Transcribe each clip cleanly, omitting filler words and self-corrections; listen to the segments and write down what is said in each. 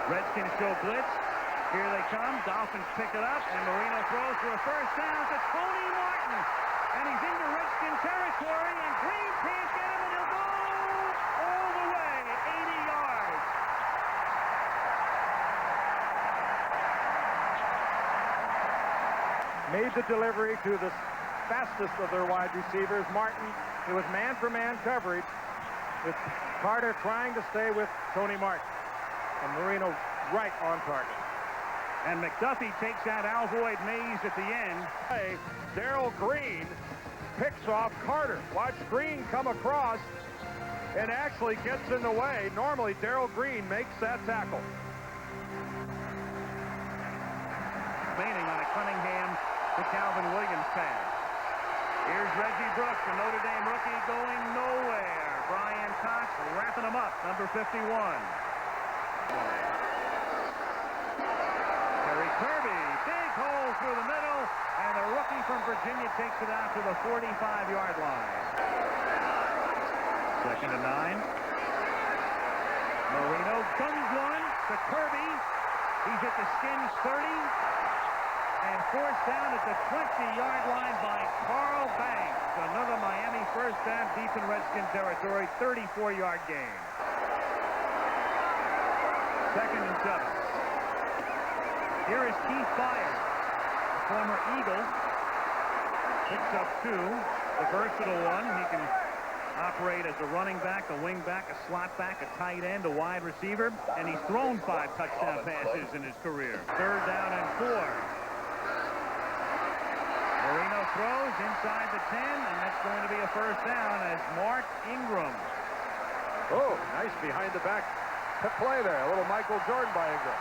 Redskins show blitz. Here they come. Dolphins pick it up, and Marino throws for a first down to Tony Martin. And he's into Redskin territory, and Green can't get him, and he'll go all the way, 80 yards. Made the delivery to the fastest of their wide receivers, Martin. It was man-for-man coverage with Carter trying to stay with Tony Martin. And Marino right on target. And McDuffie takes out Alvoid Mays at the end. Darrell Green picks off Carter. Watch Green come across and actually gets in the way. Normally, Darrell Green makes that tackle. Remaining on a Cunningham to Calvin Williams pass. Here's Reggie Brooks, the Notre Dame rookie, going nowhere. Brian Cox wrapping him up, number 51. Terry Kirby, big hole through the middle, and the rookie from Virginia takes it out to the 45-yard line. 2nd and 9. Marino guns one to Kirby. He's at the Skins 30. And forced down at the 20-yard line by Carl Banks. Another Miami first down deep in Redskin territory, 34-yard gain. 2nd and 7. Here is Keith Byers, the former Eagle. Picks up 2, the versatile one. He can operate as a running back, a wing back, a slot back, a tight end, a wide receiver, and he's thrown 5 touchdown passes in his career. 3rd down and 4. Marino throws inside the 10, and that's going to be a first down as Mark Ingram. Oh, nice behind the back play there. A little Michael Jordan by Ingram.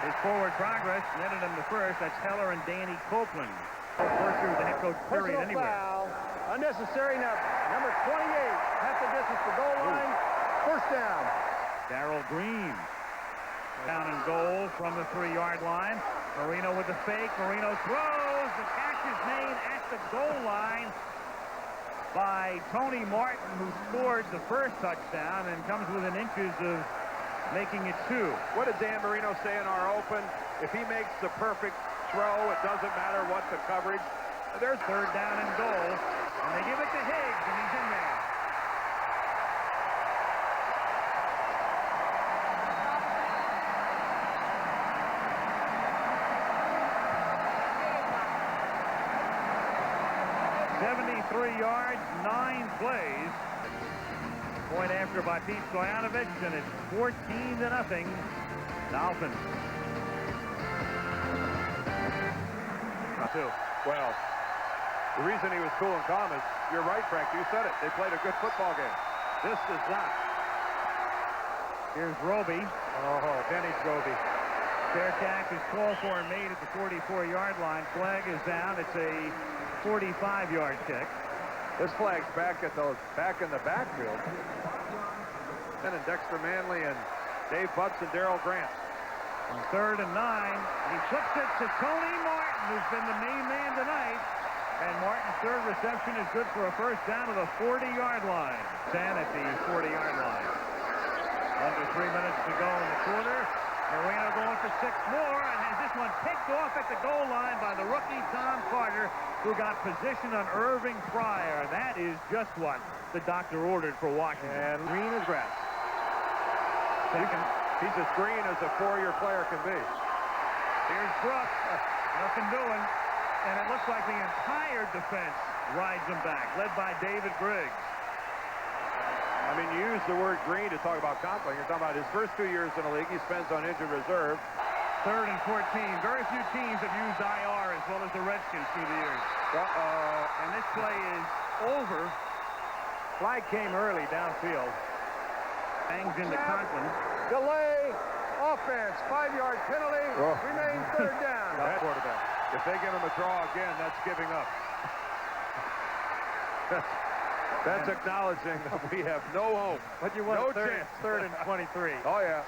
His forward progress netted him the first. That's Heller and Danny Copeland. First year the head coach period anywhere. Foul. Unnecessary now. Number 28. Half the distance to goal line. First down. Darrell Green. Down and goal from the 3-yard line. Marino with the fake. Marino throws. The catch is made at the goal line by Tony Martin, who scored the first touchdown and comes within inches of making it 2. What did Dan Marino say in our open? If he makes the perfect throw, it doesn't matter what the coverage. There's 3rd down and goal, and they give it to Higgs, and he's in there. Yards, 9 plays. Point after by Pete Stoyanovich, and it's 14-0. Dolphins. Well, the reason he was cool and calm is, you're right, Frank, you said it. They played a good football game. This does not. Here's Roby. Oh, Dennis Roby. Fair catch is called for and made at the 44-yard line. Flag is down. It's a 45-yard kick. This flag's back in the backfield. Then in Dexter Manley and Dave Butts and Darrell Grant. On 3rd and 9, he flips it to Tony Martin, who's been the main man tonight. And Martin's 3rd reception is good for a first down to the 40-yard line. 10 at the 40-yard line. Under 3 minutes to go in the quarter. Marino going for 6 more, and has this one picked off at the goal line by the rookie Tom Carter, who got position on Irving Pryor. That is just what the doctor ordered for Washington. And green as grass. He's as green as a 4-year player can be. Here's Brooks. Nothing doing. And it looks like the entire defense rides him back, led by David Briggs. I mean, you use the word green to talk about Conklin. You're talking about his first 2 years in the league. He spends on injured reserve. 3rd and 14. Very few teams have used IR as well as the Redskins through the years. And this play is over. Flag came early downfield. Bangs into Conklin. Delay. Offense. 5-yard penalty. Remains 3rd down. Quarterback. If they give him a draw again, that's giving up. That's acknowledging that we have no hope. But you want no chance. 3rd and 23. Oh, yeah.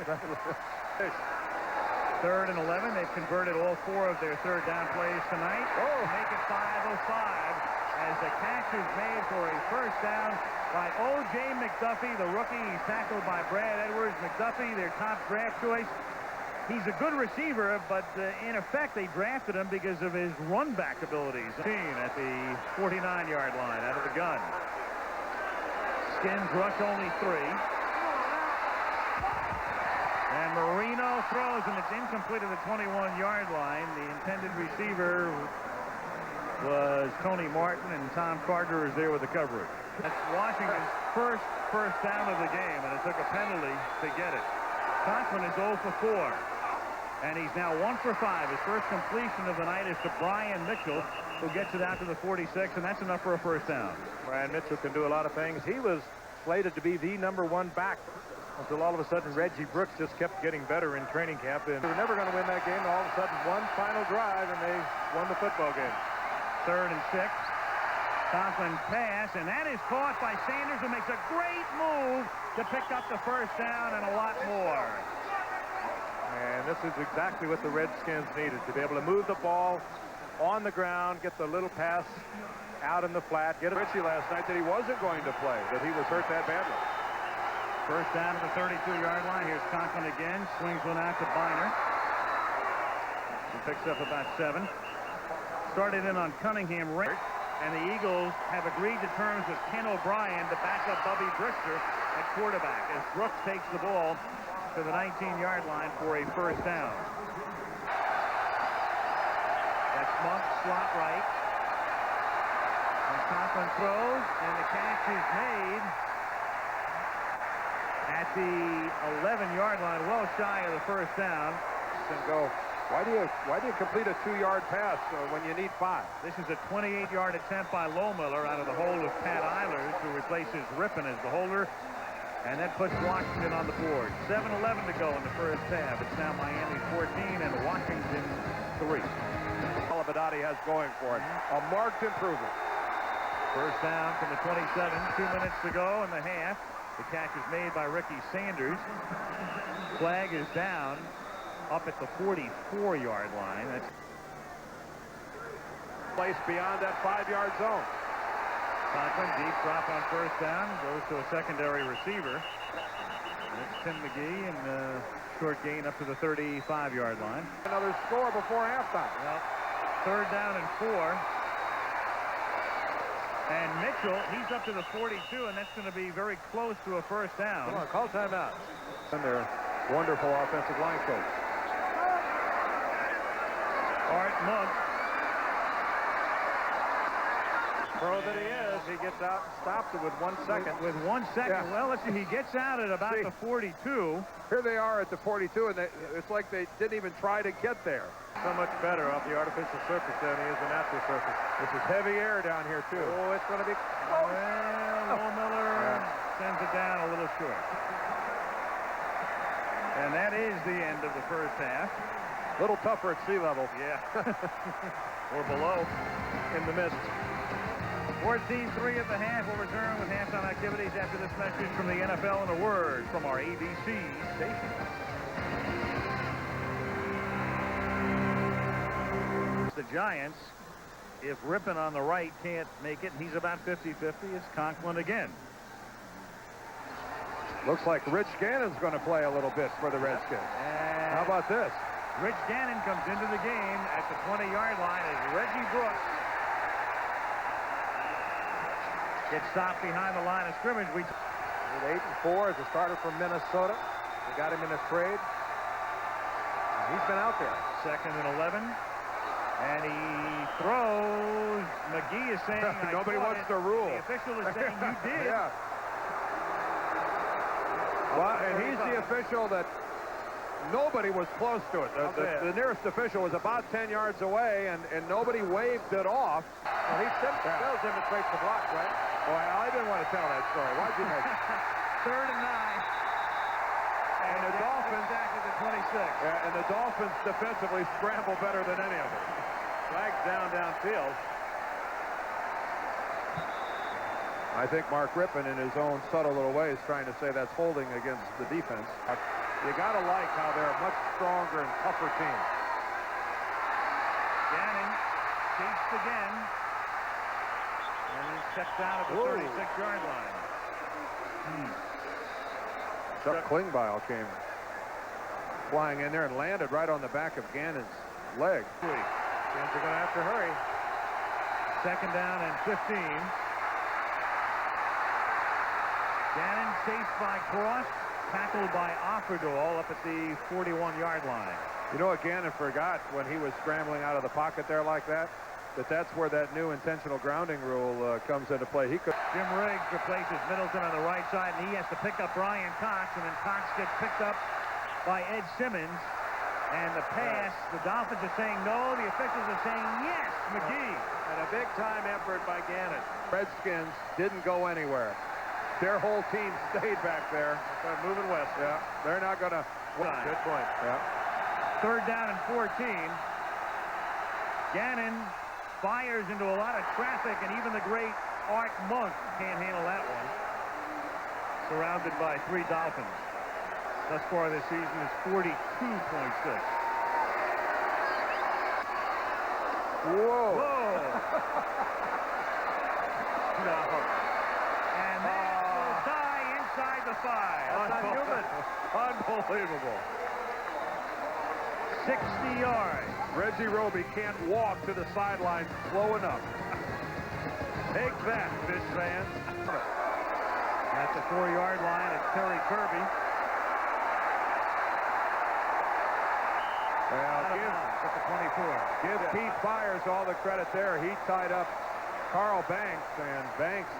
3rd and 11. They've converted all 4 of their 3rd down plays tonight. Oh. Make it 5:05. as the catch is made for a first down by O.J. McDuffie, the rookie. He's tackled by Brad Edwards. McDuffie, their top draft choice. He's a good receiver, but in effect, they drafted him because of his run-back abilities. At the 49-yard line out of the gun. Skins rush only 3. And Marino throws, and it's incomplete at the 21-yard line. The intended receiver was Tony Martin, and Tom Carter is there with the coverage. That's Washington's first down of the game, and it took a penalty to get it. Conklin is 0 for 4. And he's now 1 for 5. His first completion of the night is to Brian Mitchell, who gets it out to the 46, and that's enough for a first down. Brian Mitchell can do a lot of things. He was slated to be the #1 back until all of a sudden Reggie Brooks just kept getting better in training camp. And they were never going to win that game. All of a sudden, one final drive, and they won the football game. 3rd and 6. Conklin pass, and that is caught by Sanders, who makes a great move to pick up the first down and a lot more. And this is exactly what the Redskins needed, to be able to move the ball on the ground, get the little pass out in the flat. Get it. Richie last night that he wasn't going to play, that he was hurt that badly. First down at the 32-yard line. Here's Conklin again. Swings one out to Biner. He picks up about 7. Started in on Cunningham. And the Eagles have agreed to terms with Ken O'Brien to back up Bubby Brister at quarterback as Brooks takes the ball to the 19-yard line for a first down. That's Monk, slot right. And Conklin throws, and the catch is made at the 11-yard line, well shy of the first down. And go. Why do you complete a 2-yard pass when you need 5? This is a 28-yard attempt by Lohmiller out of the hold of Pat Eilers, who replaces Rippon as the holder. And that puts Washington on the board. 7:11 to go in the first half. It's now Miami 14 and Washington 3. All Abadati has going for it. A marked improvement. First down from the 27. 2 minutes to go in the half. The catch is made by Ricky Sanders. Flag is down up at the 44-yard line. That's placed beyond that 5-yard zone. Conklin, deep drop on first down, goes to a secondary receiver. It's Tim McGee, and short gain up to the 35-yard line. Another score before halftime. Well, 3rd down and 4. And Mitchell, he's up to the 42, and that's going to be very close to a first down. Come on, call timeout. And their wonderful offensive line coach. Art Monk. Pro that he is, he gets out and stops it with 1 second. With 1 second. Yeah. Well, let's see, he gets out at about the 42. Here they are at the 42, and it's like they didn't even try to get there. So much better off the artificial surface than he is the natural surface. This is heavy air down here, too. Oh, it's going to be close. Well, Lohmiller sends it down a little short. And that is the end of the first half. A little tougher at sea level. Yeah. Or below in the mist. 14-3 at the half. We'll return with halftime activities after this message from the NFL and a word from our ABC station. The Giants, if Rippon on the right can't make it, and he's about 50-50, it's Conklin again. Looks like Rich Gannon's going to play a little bit for the Redskins. And how about this? Rich Gannon comes into the game at the 20-yard line as Reggie Brooks gets stopped behind the line of scrimmage. With 8-4 as a starter from Minnesota. We got him in a trade. He's been out there. 2nd and 11. And he throws. McGee is saying, nobody wants to rule. The official is saying you did. Yeah. Well, and he's the official that nobody was close to it. The nearest official was about 10 yards away, and nobody waved it off. Well, he still demonstrates the block, right? Boy, I didn't want to tell that story. Why'd you make it? 3rd and 9. And the Dolphins back at the 26. Yeah, and the Dolphins defensively scramble better than any of them. Flags downfield. I think Mark Rippon, in his own subtle little way, is trying to say that's holding against the defense. You got to like how they're a much stronger and tougher team. Gannon chased again. steps down at the 36-yard line. Chuck Klingbeil came flying in there and landed right on the back of Gannon's leg. Fans are going to have to hurry. Second down and 15. Gannon chased by Cross, tackled by Offerdahl up at the 41-yard line. You know what Gannon forgot when he was scrambling out of the pocket there like that? That's where that new intentional grounding rule comes into play. Jim Riggs replaces Middleton on the right side, and he has to pick up Brian Cox, and then Cox gets picked up by Ed Simmons. And the pass, the Dolphins are saying no, the officials are saying yes, McGee. And a big-time effort by Gannon. Redskins didn't go anywhere. Their whole team stayed back there. They're moving west. Yeah, they're not going to. Good point. Yeah. Third down and 14. Gannon fires into a lot of traffic, and even the great Art Monk can't handle that one. Surrounded by 3 Dolphins. Thus far this season is 42.6. Whoa. No. And that will die inside the 5. Unbelievable. 60 yards. Reggie Roby can't walk to the sidelines slow enough. Take that, Fish fans. At the 4-yard line, it's Terry Kirby. At the 24. Give Pete Byers all the credit there. He tied up Carl Banks, and Banks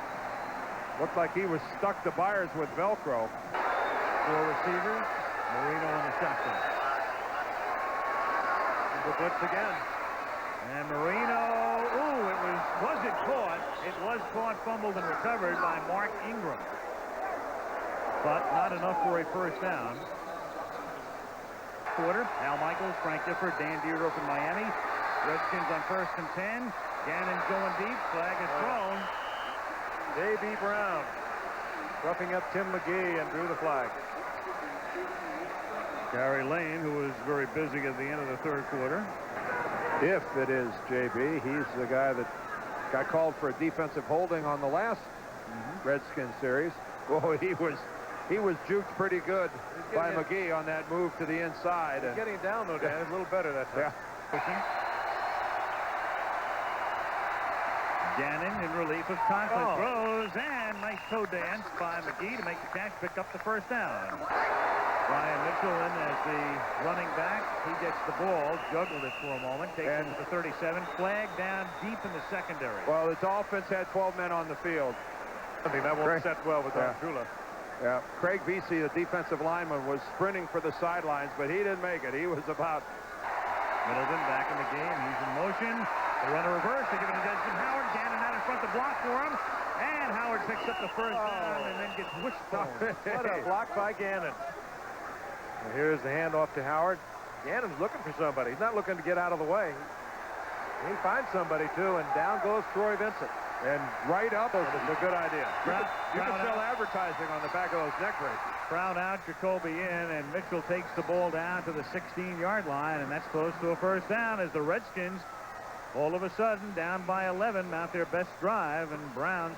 looked like he was stuck to Byers with Velcro. 4 receivers, Marino in the shotgun. The blitz again. And Marino, wasn't caught. It was caught, fumbled, and recovered by Mark Ingram. But not enough for a first down. Quarter, Al Michaels, Frank Gifford, Dan Dierdorf from Miami. Redskins on 1st and 10. Gannon's going deep. Flag is thrown. J.B. Brown roughing up Tim McGee and drew the flag. Gary Lane, who was very busy at the end of the 3rd quarter. If it is JB, he's the guy that got called for a defensive holding on the last Redskins series. Oh, he was juked pretty good by McGee on that move to the inside. He's getting down though, Dan. A little better that time. Yeah. Gannon in relief of Conklin throws, and nice toe dance by McGee to make the catch, pick up the first down. Ryan Mitchell in as the running back. He gets the ball, juggled it for a moment, takes it to the 37, flag down deep in the secondary. Well, the Dolphins had 12 men on the field. I think that won't set well with Archula. Yeah, Craig Vesey, the defensive lineman, was sprinting for the sidelines, but he didn't make it. He was about. Middleton back in the game. He's in motion. They run a reverse. They give it to Desmond Howard. Gannon out in front to block for him. And Howard picks up the first down and then gets wishbone. What a block by Gannon. And here's the handoff to Howard. Gannon's looking for somebody. He's not looking to get out of the way. He finds somebody, too, and down goes Troy Vincent. And right up, it's a good idea. You can sell advertising on the back of those neck braces. Crowd out, Jacoby in, and Mitchell takes the ball down to the 16-yard line, and that's close to a first down as the Redskins, all of a sudden, down by 11, mount their best drive, and Brown.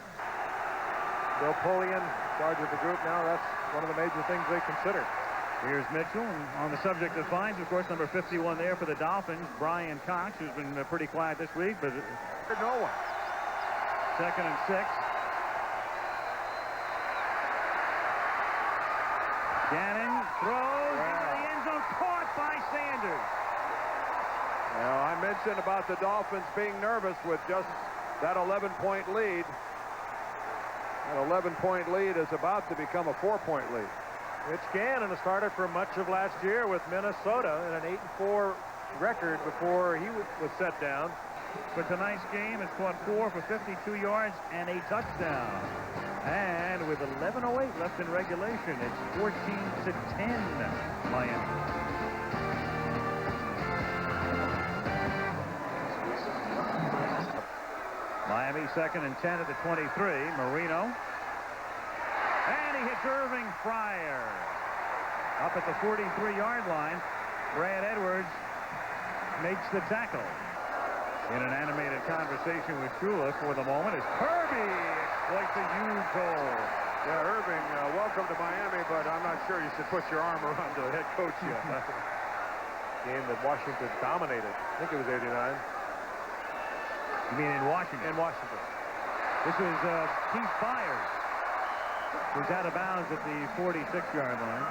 Bill Polian, charge of the group now. That's one of the major things they consider. Here's Mitchell, and on the subject of fines, of course, number 51 there for the Dolphins, Brian Cox, who's been pretty quiet this week, but no one. 2nd and 6. Gannon throws into the end zone, caught by Sanders. Now, I mentioned about the Dolphins being nervous with just that 11-point lead. That 11-point lead is about to become a 4-point lead. Rich Gannon, a starter for much of last year with Minnesota in an 8-4 record before he was set down. But tonight's game has caught 4 for 52 yards and a touchdown. And with 11:08 left in regulation, it's 14-10 Miami. Miami 2nd and 10 at the 23. Marino. And he hits Irving Fryer. Up at the 43-yard line, Brad Edwards makes the tackle. In an animated conversation with Shula for the moment as Kirby exploits a huge hole. Yeah, Irving, welcome to Miami, but I'm not sure you should put your arm around the head coach yet. Game that Washington dominated. I think it was 89. You mean in Washington? In Washington. This was Keith Byers, who's out of bounds at the 46-yard line.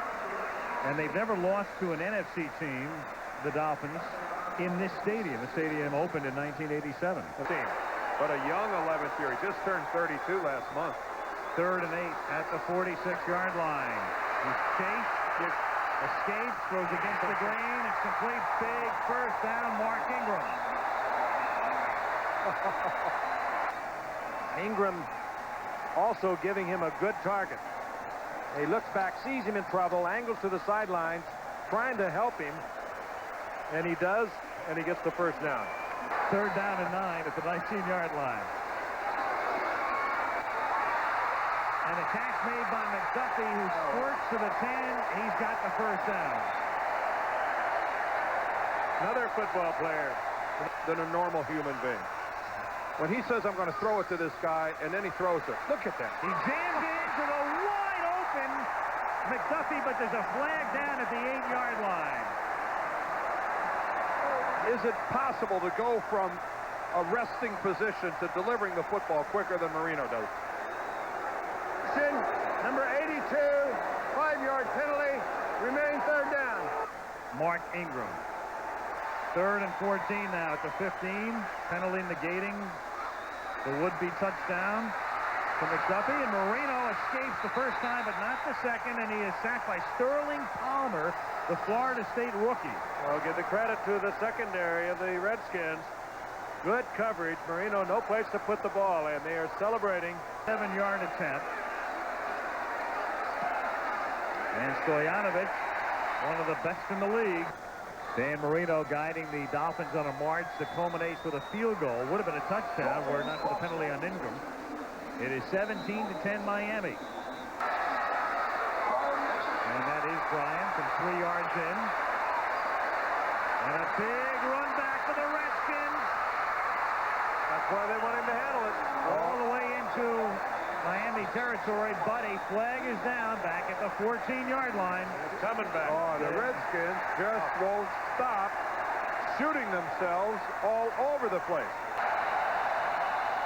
And they've never lost to an NFC team, the Dolphins, in this stadium. The stadium opened in 1987. But a young 11th year. He just turned 32 last month. 3rd and 8 at the 46-yard line. He's chased, escapes, throws against the grain. It's complete. Big first down, Mark Ingram. Ingram also giving him a good target. He looks back, sees him in trouble, angles to the sidelines, trying to help him. And he does, and he gets the first down. 3rd down and 9 at the 19-yard line. And a catch made by McDuffie, who squirts to the 10. He's got the first down. Another football player than a normal human being. When he says, I'm going to throw it to this guy, and then he throws it. Look at that. He jams it into the wide open McDuffie, but there's a flag down at the 8-yard line. Is it possible to go from a resting position to delivering the football quicker than Marino does? Number 82, 5-yard penalty, remain 3rd down. Mark Ingram. 3rd and 14 now at the 15. Penalty negating the would-be touchdown to McDuffie. And Marino escapes the first time, but not the second. And he is sacked by Sterling Palmer, the Florida State rookie. Well, give the credit to the secondary of the Redskins. Good coverage. Marino, no place to put the ball in. They are celebrating. 7-yard attempt. And Stoyanovich, one of the best in the league. Dan Marino guiding the Dolphins on a march that culminates with a field goal. Would have been a touchdown were it not for the penalty on Ingram. It is 17-10 Miami. And that is Bryant from 3 yards in. And a big run back for the Redskins. That's why they want him to handle it. All the way into Miami territory, but a flag is down back at the 14-yard line. It's coming back. Oh, the Redskins just won't stop shooting themselves all over the place.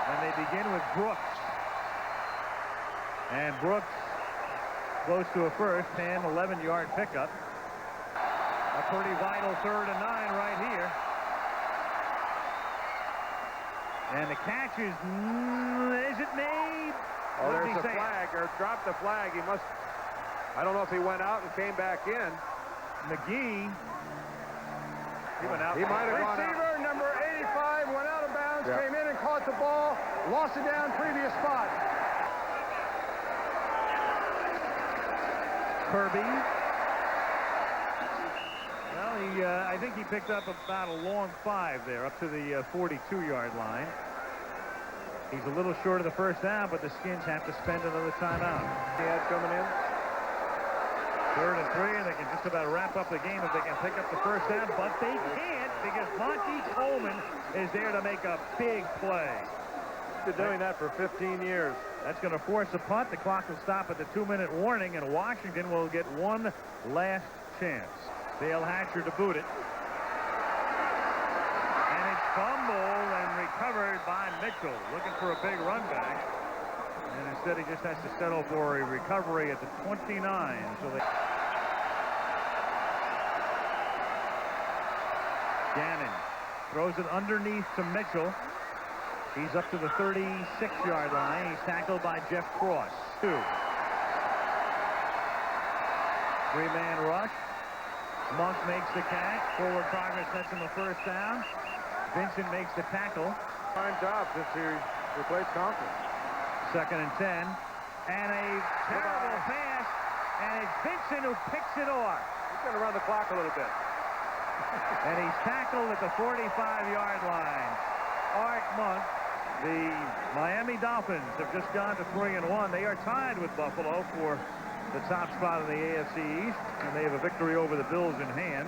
And they begin with Brooks. And Brooks close to a first, 10, 11-yard pickup. A pretty vital 3rd and 9 right here. And the catch is it made? Oh, What did there's he a say? flag, or dropped the flag. He must, I don't know if he went out and came back in. McGee. He went out. He might have gone out. Receiver number 85 went out of bounds, Yeah. came in and caught the ball, lost it down previous spot. Kirby. Well, I think he picked up about a long 5 there, up to the 42-yard line. He's a little short of the first down, but the Skins have to spend another timeout. He had coming in. 3rd and 3, and they can just about wrap up the game if they can pick up the first down, but they can't because Monty Coleman is there to make a big play. He's been doing that for 15 years. That's going to force a punt. The clock will stop at the 2-minute warning, and Washington will get one last chance. Dale Hatcher to boot it. And it's fumbled and recovered by Mitchell, looking for a big run back. And instead he just has to settle for a recovery at the 29. So they... Gannon throws it underneath to Mitchell. He's up to the 36-yard line. He's tackled by Jeff Cross. 2. 3-man rush. Monk makes the catch. Forward progress nets him the first down. Vincent makes the tackle. Fine job since he replaced Conklin. 2nd and 10. And a terrible pass. And it's Vincent who picks it off. He's going to run the clock a little bit. And he's tackled at the 45-yard line. Art Monk. The Miami Dolphins have just gone to 3-1. They are tied with Buffalo for the top spot in the AFC East, and they have a victory over the Bills in hand.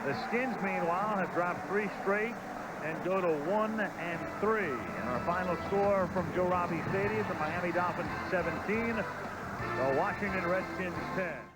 The Skins, meanwhile, have dropped 3 straight and go to 1-3. And our final score from Joe Robbie Stadium, the Miami Dolphins 17, the Washington Redskins 10.